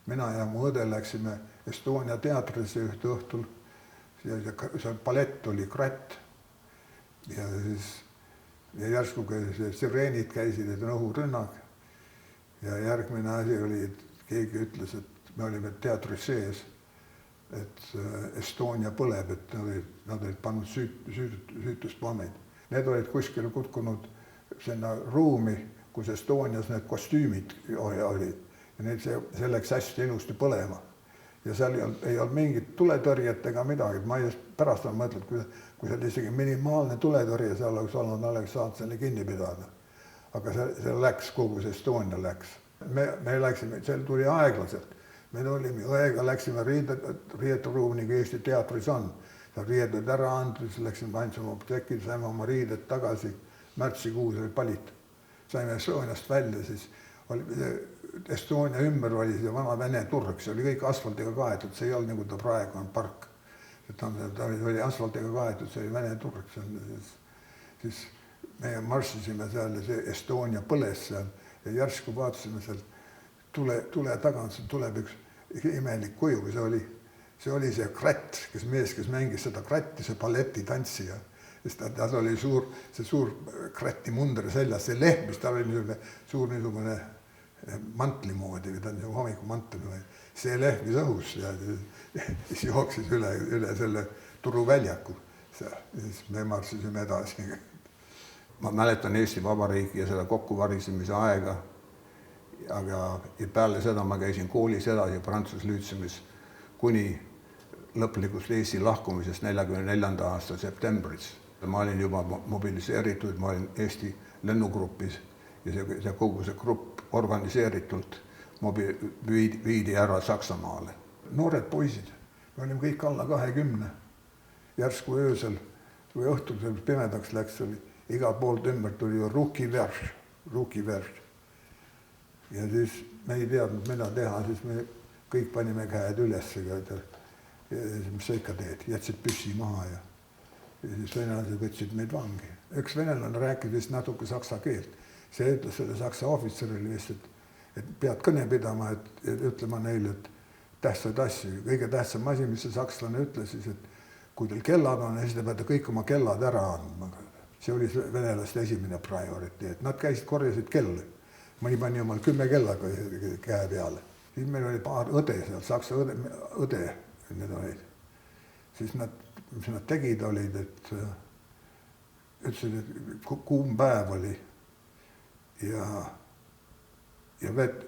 Mina ja mu õde läksime Estonia teatrisse ühte õhtul. See ballett oli Kratt. Ja siis järsku sireenid käisid, et on õhurünnak. Ja järgmine asi oli, et keegi ütles, et me olime teatris sees, et Estonia põleb, et nad olid pannud süütuspommid. Need olid kuskil kutkunud sinna ruumi, kus Estonias need kostüümid olid. Ja see läks hästi ilusti põlema. Ja seal ei olnud mingit tuletõrjet ega midagi. Ma pärast on mõtled, kui see oli isegi minimaalne tuletõrje, seal oleks olnud, oleks saanud selle kinni pidada. Aga see läks, kogu see Estonia läks. Me läksime, seal tuli aeglaselt. Me olime õega, läksime riieturuumi, nagu Eesti teatris on. Seal riietud ära andis, läksime ainsama apteeki, saime oma riided tagasi. Märtsikuus oli palit. Saime Estoniast välja, siis oli Estonia ümber oli see vana Vene turg, see oli kõik asfaltiga kaetud, see ei olnud nagu ta praegu on park. Ta oli asfaltiga kaetud, see oli Vene turg. Siis me marssisime seal ja see Estonia põles seal ja järsku vaatasime seal tule tagant, tuleb üks imelik kuju. See oli see Kratt, kes mängis seda Kratti, see balletitantsija. Tal oli suur Kratti munder seljas, see lehm, mis tal oli suur niisugune mantli moodi, või ta on hommikumantel. See lehmis õhus ja siis jooksis üle selle turuväljaku. Siis me marssisime edasi. Ma mäletan Eesti Vabariiki ja selle kokkuvarisemise aega. Aga peale seda ma käisin koolis edasi Prantsus-Lüütsemis kuni lõplikust Eesti lahkumisest 44. aasta septembris. Ma olin juba mobiliseeritud, ma olin Eesti lennugrupis ja kogu see grupp organiseeritult viidi ära Saksamaale. Noored poisid, me olime kõik alla 20. Järsku öösel või õhtul pimedaks läks, igal poolt ümber tuli ju Ruki-Verš. Ja siis me ei teadnud, mida teha, siis me kõik panime käed üles, mis sa ikka teed, jätsid püssi maha ja siis venelased võtsid meid vangi. Üks venelane rääkis vist natuke saksa keelt. See ütles selle saksa ohvitserile vist, et pead kõne pidama, et ütlema neile, et tähtsad asju. Kõige tähtsam asi, mis see sakslane ütles, siis, et kui teil kellad on, siis te peate kõik oma kellad ära andma. See oli venelaste esimene prioriteet. Nad korjasid kelle. Mõni pani omal 10 kellaga käe peale. Siis meil oli paar õde seal, saksa õde need olid. Siis mis nad tegid olid, et ütlesid, et kuum päev oli ja vett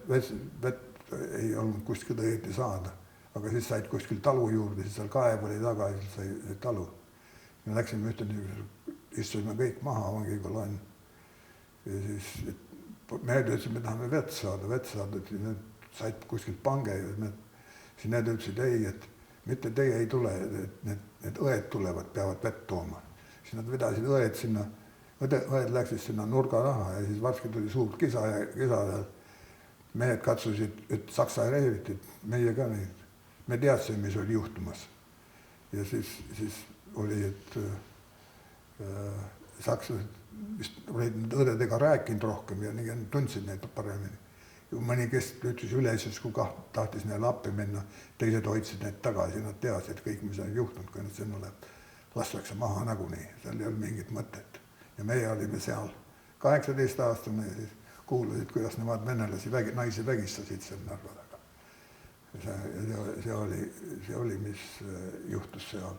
ei olnud kuskil õieti saada. Aga siis said kuskil talu juurde, siis seal kaev oli taga ja siis sai talu. Me läksime istusime kõik maha vangikolonn. Ja siis me ütlesid, me tahame vett saada, et need said kuskilt pange. Siis need ütlesid ei, et mitte teie ei tule, et need õed tulevad, peavad vett tooma. Siis nad vedasid õed sinna, õed läksid sinna nurga taha ja siis varsti tuli suur kisa seal. Mehed katsusid, et saksa reevid, et meie ka neid. Me teadsime, mis oli juhtumas. Ja siis oli, et sakslased vist olid õdedega rääkinud rohkem ja tundsid neid paremini. Mõni kes ütles üleses, kui tahtis neile appi minna, teised hoidsid neid tagasi, nad teadsid kõik, mis on juhtunud, kui nad sinna lastakse maha nagunii. Seal ei olnud mingit mõtet. Ja meie olime seal 18-aastane ja siis kuulasid, kuidas nemad venelasi naisi vägistasid seal Narva taga. See oli, mis juhtus seal.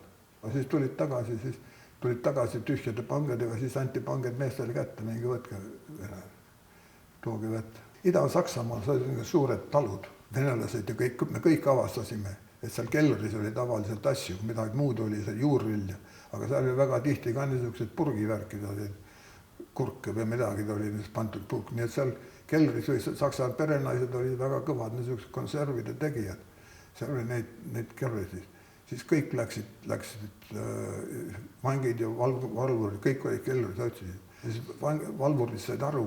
Siis tulid tagasi tühjade pangadega, siis anti pangad meestele kätte, mingi võtke, tooge vett. Ida-Saksamaal olid suured talud, venelased ja me kõik avastasime, et seal kelleris oli tavaliselt asju, midagi muud oli seal juurvilja, aga seal oli väga tihti ka niisugused purgivärkid, kurke või midagi oli pandud purk, nii et seal kelleris või saksa perenaised olid väga kõvad niisugused konservide tegijad, seal oli neid kellerid. Siis kõik läksid vangid ja valvurid, kõik olid kelleris otsisid. Siis valvurid said aru,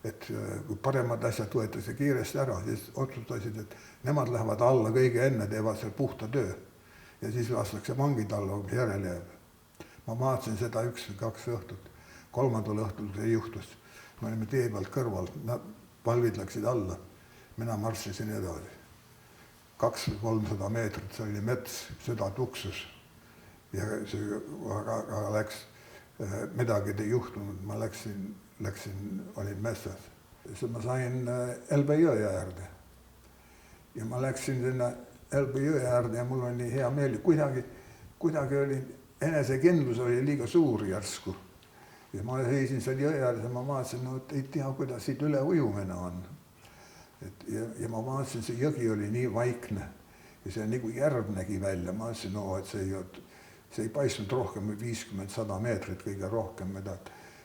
et kui paremad asjad võetakse kiiresti ära, siis otsustasid, et nemad lähevad alla kõige enne, teevad seal puhta töö. Ja siis lastakse vangid alla, kui järele jääb. Ma vaatasin seda 1-2 õhtut. 3. õhtul see juhtus. Me olime tee pealt kõrval, valvid läksid alla. Mina marssisin edasi. 200-300 meetrit, see oli mets, süda tuksus ja see aga läks, midagi ei juhtunud, ma läksin, olin metsas. Siis ma sain Elbe jõe äärde ja ma läksin sinna Elbe jõe äärde ja mul oli hea meel, kuidagi oli, enesekindlus oli liiga suur järsku. Ja ma seisin seal jõe äärde ja ma vaatasin, no ei tea, kuidas siit üle ujumine on. Ja ma vaatasin, see jõgi oli nii vaikne ja see nagu järv nägi välja. Ma vaatasin, no, et see ei paistnud rohkem 50-100 meetrit kõige rohkem,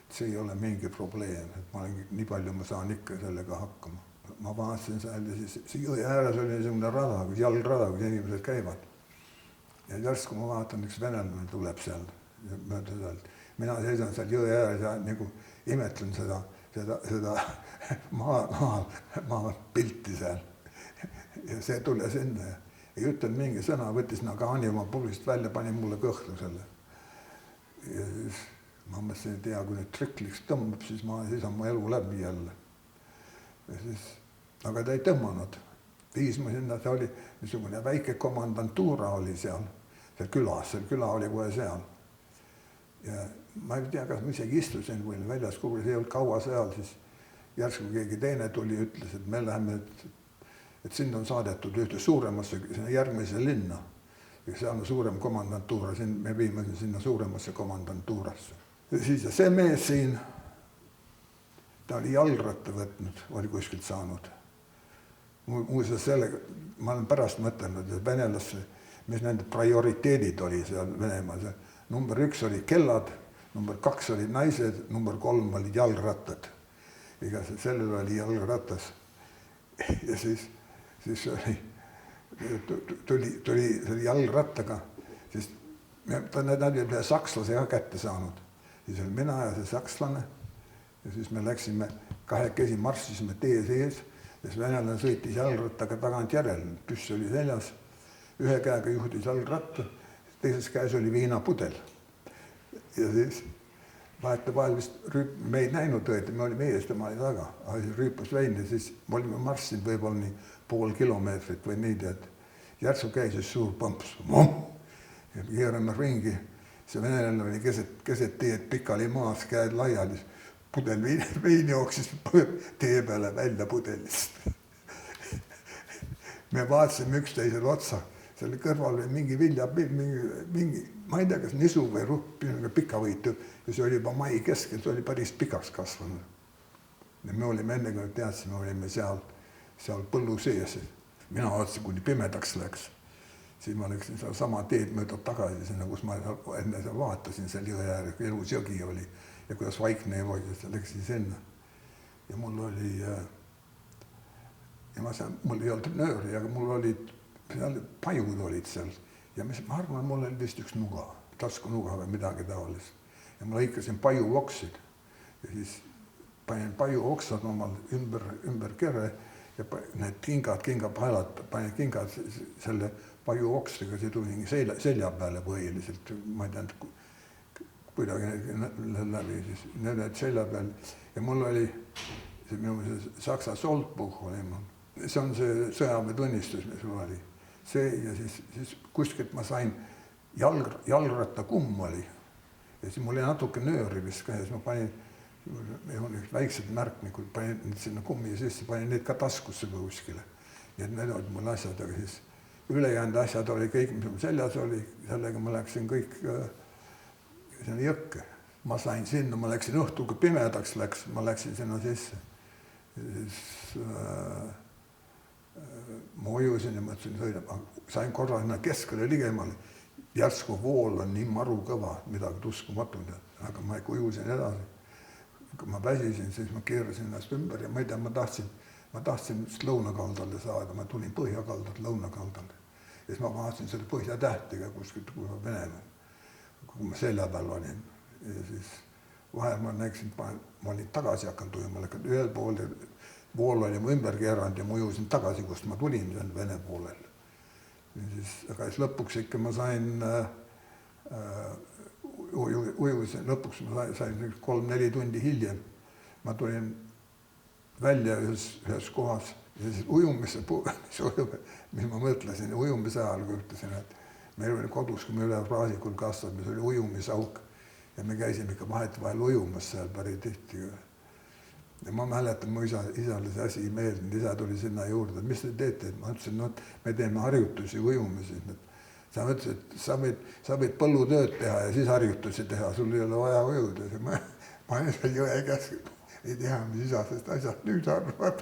see ei ole mingi probleem, et ma olen nii palju, ma saan ikka sellega hakkama. Ma vaatasin seal ja siis see jõe ääres oli niisugune rada, jalgrada, kus inimesed käivad. Ja järsku ma vaatan, üks venelane tuleb seal. Mina seisan seal jõe ääres ja nagu imetlen seda maa pilti seal. Ja see tule sinna ja ei ütlen mingi sõna, võttis Nagani oma pulist välja, pani mulle kõhtu selle. Ja siis ma mõtlesin, et tea, kui nüüd trikliks tõmbab, siis on mu elu läbi jälle. Ja siis, aga ta ei tõmmanud. Viis ma sinna, ta oli niisugune väike komandantuura oli seal külas, see küla oli kohe seal. Ja ma ei tea, kas ma isegi istusin või väljas, kuhu see ei olnud kaua seal, siis järsku keegi teine tuli ja ütles, et me läheme, et sind on saadetud ühte suuremasse, järgmise linna. Ja seal on suurem komandantuura, me viime sinna suuremasse komandantuurasse. Ja siis see mees siin, ta oli jalgratta võtnud, oli kuskilt saanud. Muuseas sellega, ma olen pärast mõtelnud, et venelasse, mis nende prioriteedid oli seal Venemaal. Number 1 oli kellad, number 2 oli naised, number 3 oli jalgrattad. Ega sellel oli jalgratas. Ja siis tuli jalgrattaga, siis nad olid ühe sakslase ka kätte saanud. Siis oli mina ja see sakslane ja siis me läksime kahekesi marssisime tee sees ja see venelane sõitis jalgrattaga tagant järel, püss oli seljas, ühe käega juhtis jalgratta, teises käes oli viinapudel. Ja siis vahetevahel vist me ei näinud õieti, me olime ees, tema oli taga, aga siis rüüpas vein ja siis me olime marssinud võib-olla nii pool kilomeetrit või nii, et järsu käis suur põmps. Ja keerame ringi, see venelane oli keset teed pikali maas, käed laiali, pudel vein jooksis tee peale välja pudelist. Me vaatasime üksteisele otsa, selle kõrval oli mingi vilja, ma ei tea, kas nisu või rupp, pikavõitu, ja see oli juba mai keskel, see oli päris pikaks kasvanud. Ja me olime enne, kui teadsime, olime seal põllu sees. Mina otsin, kuni pimedaks läks. Siis ma läksin seal sama teed mööda tagasi sinna, kus ma enne vaatasin seal jõe äär, elus jõgi oli ja kuidas vaikne oli, ja läksin sinna. Ja mul oli, mul ei olnud nööri, aga mul olid, pajud olid seal. Ja ma arvan, mul oli vist üks nuga, taskunuga või midagi taolist. Ja ma lõikasin pajuoksid ja siis panin pajuoksad omal ümber kere ja need kingapaelad, panin kingad selle pajuokstega, see tuli selja peale põhiliselt, ma ei teadnud, kuidagi läbi, siis need selja peal. Ja mul oli see Saksa Soldbuch oli mul. See on see sõjaväetunnistus, mis mul oli. See ja siis kuskilt ma sain jalgratta kumm oli. Ja siis mul oli natuke nööri vist ka, ja siis ma panin väiksed märkmikud, panin sinna kummi sisse, panin neid ka taskusse kuskile. Nii et need olid mul asjad, aga siis ülejäänud asjad oli kõik, mis mul seljas oli, sellega ma läksin kõik sinna jõkke. Ma sain sinna, ma läksin õhtul, kui pimedaks läks, ma läksin sinna sisse. Siis ma ujusin ja mõtlesin, sain korra sinna keskele ligemale. Järsku vool on nii maru kõva, midagi tuskumatud, aga ma ujusin edasi. Kui ma väsisin, siis ma keerasin ennast ümber ja ma ei tea, ma tahtsin lõunakaldale saada, ma tulin põhjakaldalt lõunakaldale. Ja siis ma vaatasin selle põhjatähtiga kuskilt, kui ma Venemaal, kui ma selja peal olin. Ja siis vahel ma näeksin, ma olin tagasi hakanud ujuma, ühel pool vool oli mu ümber keeranud ja ma ujusin tagasi, kust ma tulin Vene poolel. Aga siis lõpuks ikka ma sain ujusin, lõpuks ma sain 3-4 tundi hiljem. Ma tulin välja ühes kohas, ja siis ujumise mis ma mõtlesin ujumise ajal, kui ütlesin, et meil oli kodus, kui me üle Raasikul kasvab, mis oli ujumisauk ja me käisime ikka vahetevahel ujumas seal päris tihti. Ja ma mäletan, mu isale see asi ei meeldinud, isa tuli sinna juurde, et mis te teete, et ma ütlesin, no me teeme harjutusi ujumises. Sa mõtlesid, et sa võid põllutööd teha ja siis harjutusi teha, sul ei ole vaja ujuda. Ma ei saa jõe käsk, ei tea, mis isa sest asjad nüüd arvad.